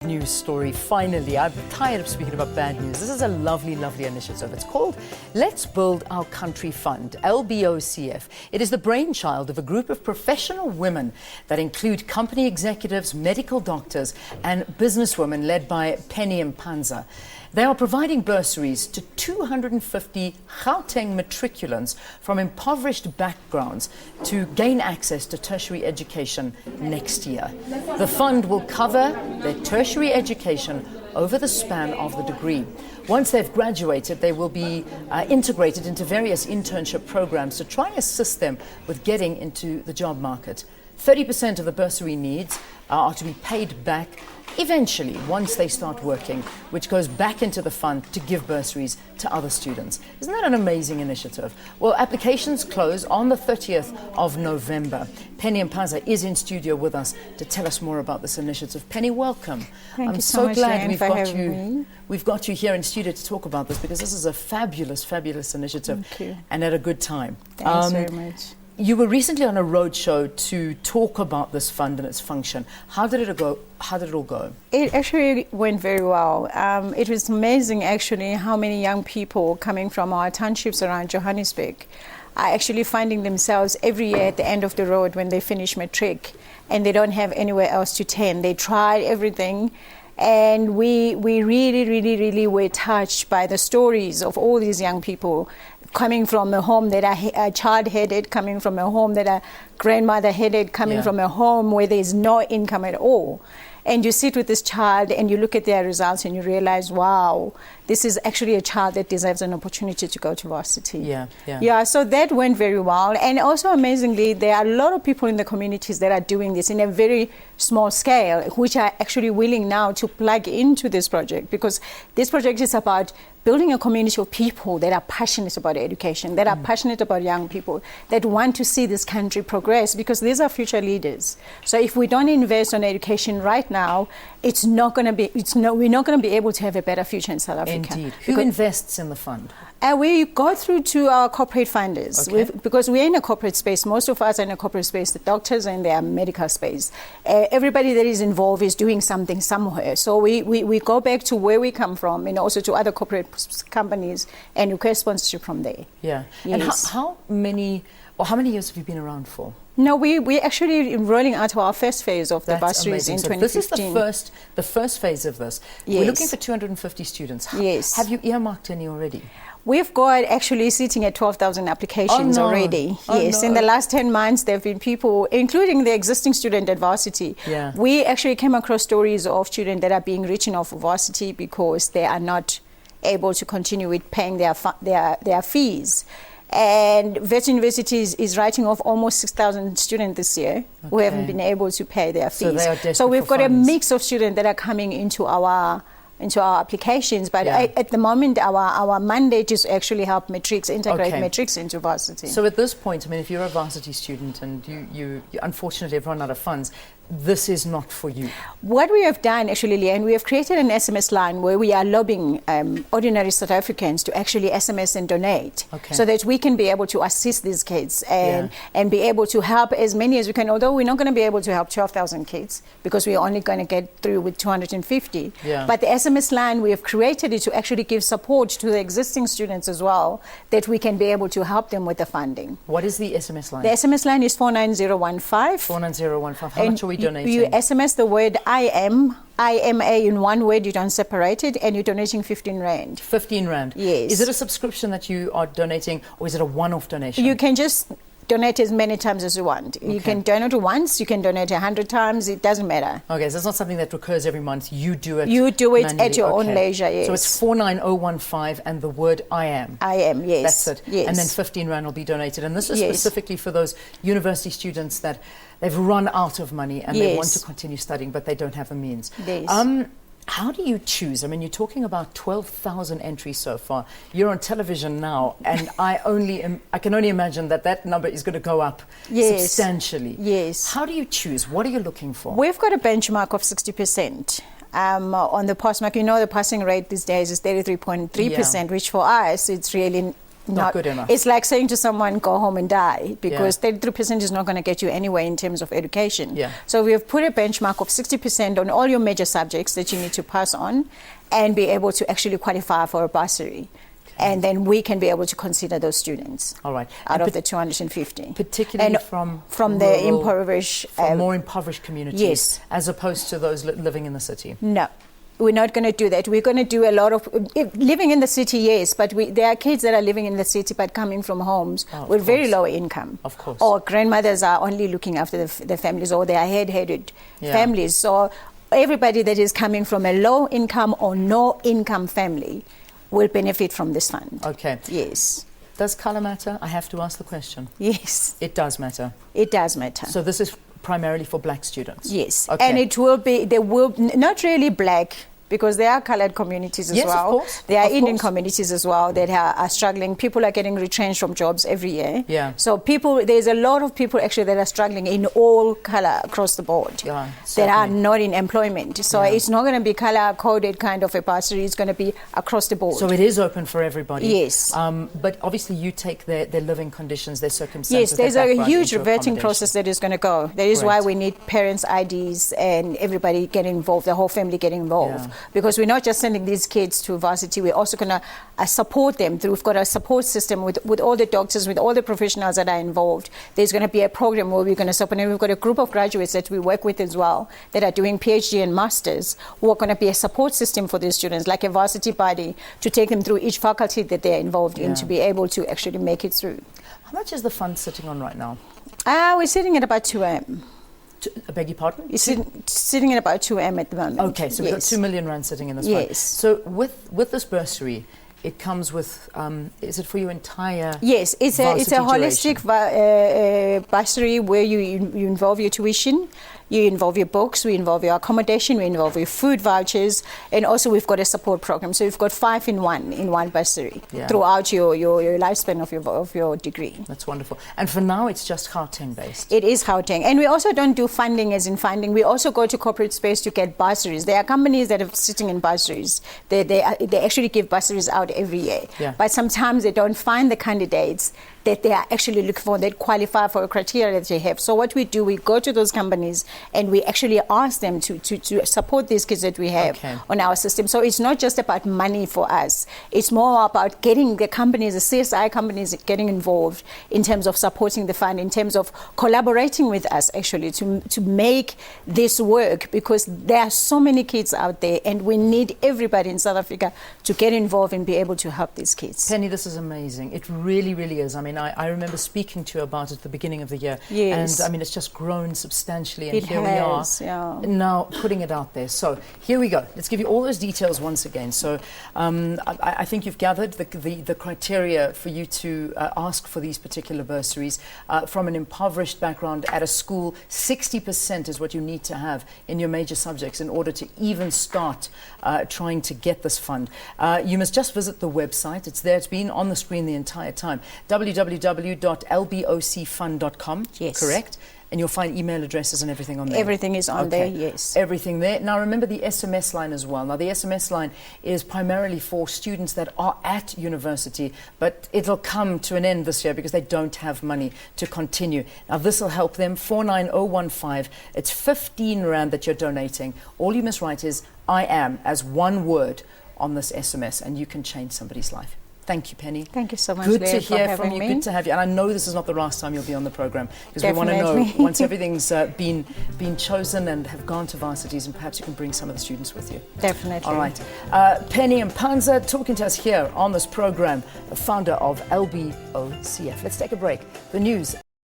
News story, finally. I'm tired of speaking about bad news. This is a lovely, lovely initiative. It's called Let's Build Our Country Fund, LBOCF. It is the brainchild of a group of professional women that include company executives, medical doctors, and businesswomen led by Penny Mpanza. They are providing bursaries to 250 Gauteng matriculants from impoverished backgrounds to gain access to tertiary education next year. The fund will cover their tertiary education over the span of the degree. Once they've graduated, they will be integrated into various internship programs to try and assist them with getting into the job market. 30% of the bursary needs are to be paid back eventually once they start working, which goes back into the fund to give bursaries to other students. Isn't that an amazing initiative? Well, applications close on the 30th of November. Penny Mpanza is in studio with us to tell us more about this initiative. Penny, welcome. I'm so glad we've got you here in studio to talk about this, because this is a fabulous, fabulous initiative. Thank you. And at a good time. Thanks very much. You were recently on a roadshow to talk about this fund and its function. How did it go? How did it all go? It actually went very well. It was amazing, actually, how many young people coming from our townships around Johannesburg are actually finding themselves every year at the end of the road when they finish matric and they don't have anywhere else to turn. They tried everything. And we really were touched by the stories of all these young people coming from a home that are child-headed, coming from a home that are grandmother-headed, coming from a home where there's no income at all. And you sit with this child and you look at their results and you realize, wow, this is actually a child that deserves an opportunity to go to varsity. Yeah, so that went very well. And also, amazingly, there are a lot of people in the communities that are doing this in a very small scale, which are actually willing now to plug into this project, because this project is about building a community of people that are passionate about education, that are passionate about young people, that want to see this country progress, because these are future leaders. So if we don't invest on education right now, we're not going to be able to have a better future in South Africa. Indeed. Who invests in the fund? We go through to our corporate funders, because we're in a corporate space. Most of us are in a corporate space, the doctors and their medical space. Everybody that is involved is doing something somewhere. So we go back to where we come from and also to other corporate companies and request sponsorship from there. Yeah. Yes. And how many years have you been around for? No, we're actually rolling out our first phase of the bursaries in 2015. This is the first phase of this. Yes. We're looking for 250 students. Yes. Have you earmarked any already? We've got actually sitting at 12,000 applications already. Yes, in the last 10 months, there have been people, including the existing student at varsity. Yeah. We actually came across stories of students that are being written off of varsity because they are not able to continue with paying their fees. And Wits University is writing off almost 6,000 students this year who haven't been able to pay their fees. So they are desperate So we've for got funds. a mix of students that are coming into our applications, but at the moment our mandate is to actually help integrate matrics into varsity. So at this point, I mean, if you're a varsity student and you unfortunately have run out of funds, this is not for you. What we have done, actually, Leanne, we have created an SMS line where we are lobbying ordinary South Africans to actually SMS and donate, so that we can be able to assist these kids and be able to help as many as we can, although we're not going to be able to help 12,000 kids because we're only going to get through with 250. But the SMS line, we have created it to actually give support to the existing students as well, that we can be able to help them with the funding. What is the SMS line? The SMS line is 49015. 49015. How much are we donating? You SMS the word IMA in one word, you don't separate it, and you're donating 15 Rand. 15 Rand? Yes. Is it a subscription that you are donating, or is it a one-off donation? You can just donate as many times as you want. You can donate once, you can donate 100 times, it doesn't matter. Okay, so it's not something that recurs every month. You do it manually. At your own leisure, yes. So it's 49015 and the word I am. Yes. That's it. Yes. And then 15 Rand will be donated. And this is specifically for those university students that they've run out of money and they want to continue studying, but they don't have the means. Yes. How do you choose? I mean, you're talking about 12,000 entries so far. You're on television now, and I can only imagine that number is going to go up substantially. Yes. How do you choose? What are you looking for? We've got a benchmark of 60%. On the pass mark, the passing rate these days is 33.3%, which for us, it's really Not good enough. It's like saying to someone, go home and die, because 33% is not going to get you anywhere in terms of education. Yeah. So we have put a benchmark of 60% on all your major subjects that you need to pass on and be able to actually qualify for a bursary. And then we can be able to consider those students. All right. Out of the 250. Particularly from rural, the impoverished... from more impoverished communities. Yes. As opposed to those living in the city. No. We're not going to do that. We're going to do a lot of living in the city, yes, but there are kids that are living in the city but coming from homes with very low income. Of course. Or grandmothers are only looking after the families, or they are head-headed families. So everybody that is coming from a low income or no income family will benefit from this fund. Okay. Yes. Does colour matter? I have to ask the question. Yes. It does matter. It does matter. So this is primarily for black students? Yes. Okay. And it will be, they will, not really black, because there are coloured communities as yes, well. Of course. There are of Indian course. communities as well that are struggling. People are getting retrenched from jobs every year. Yeah. So there's a lot of people actually that are struggling in all colour across the board that are not in employment. So it's not going to be colour-coded kind of a bursary. It's going to be across the board. So it is open for everybody. Yes. But obviously you take their living conditions, their circumstances. Yes, there's a huge vetting accommodation. process that is going to go. That is why we need parents' IDs and everybody getting involved, the whole family getting involved. Yeah. Because we're not just sending these kids to varsity, we're also going to support them. We've got a support system with all the doctors, with all the professionals that are involved. There's going to be a program where we're going to support, and we've got a group of graduates that we work with as well that are doing PhD and Masters, who are going to be a support system for these students, like a varsity body, to take them through each faculty that they're involved in to be able to actually make it through. How much is the fund sitting on right now? We're sitting at about 2M. I beg your pardon? It's sitting at about 2M at the moment. Okay, so we've got 2 million rand sitting in this fund. Yes. So with this bursary, it comes with, is it for your entire Yes, it's a holistic bursary where you involve your tuition, you involve your books, we involve your accommodation, we involve your food vouchers, and also we've got a support program. So we've got 5 in one bursary throughout your lifespan of your degree. That's wonderful. And for now, it's just Gauteng based. It is Gauteng. And we also don't do funding as in funding. We also go to corporate space to get bursaries. There are companies that are sitting in bursaries. They actually give bursaries out every year. Yeah. But sometimes they don't find the candidates that they are actually looking for, that qualify for a criteria that they have. So what we do, we go to those companies and we actually ask them to support these kids that we have on our system. So it's not just about money for us. It's more about getting the companies, the CSI companies, getting involved in terms of supporting the fund, in terms of collaborating with us actually to make this work, because there are so many kids out there and we need everybody in South Africa to get involved and be able to help these kids. Penny, this is amazing. It really, really is. I mean, I remember speaking to you about it at the beginning of the year. Yes. And I mean, it's just grown substantially. And here has, we are now putting it out there. So here we go. Let's give you all those details once again. So I think you've gathered the criteria for you to ask for these particular bursaries. From an impoverished background at a school, 60% is what you need to have in your major subjects in order to even start trying to get this fund. You must just visit the website. It's there. It's been on the screen the entire time. www.lbocfund.com, correct? And you'll find email addresses and everything on there. Everything is on there, yes. Everything there. Now remember the SMS line as well. Now the SMS line is primarily for students that are at university, but it'll come to an end this year because they don't have money to continue. Now this will help them, 49015. It's 15 Rand that you're donating. All you must write is I am as one word on this SMS and you can change somebody's life. Thank you, Penny. Thank you so much, Good Leah, to hear for from you. me. Good to have you. And I know this is not the last time you'll be on the program because Definitely. we want to know once everything's been chosen and have gone to varsities, and perhaps you can bring some of the students with you. Definitely. All right. Penny Mpanza talking to us here on this program, the founder of LBOCF. Let's take a break. The news.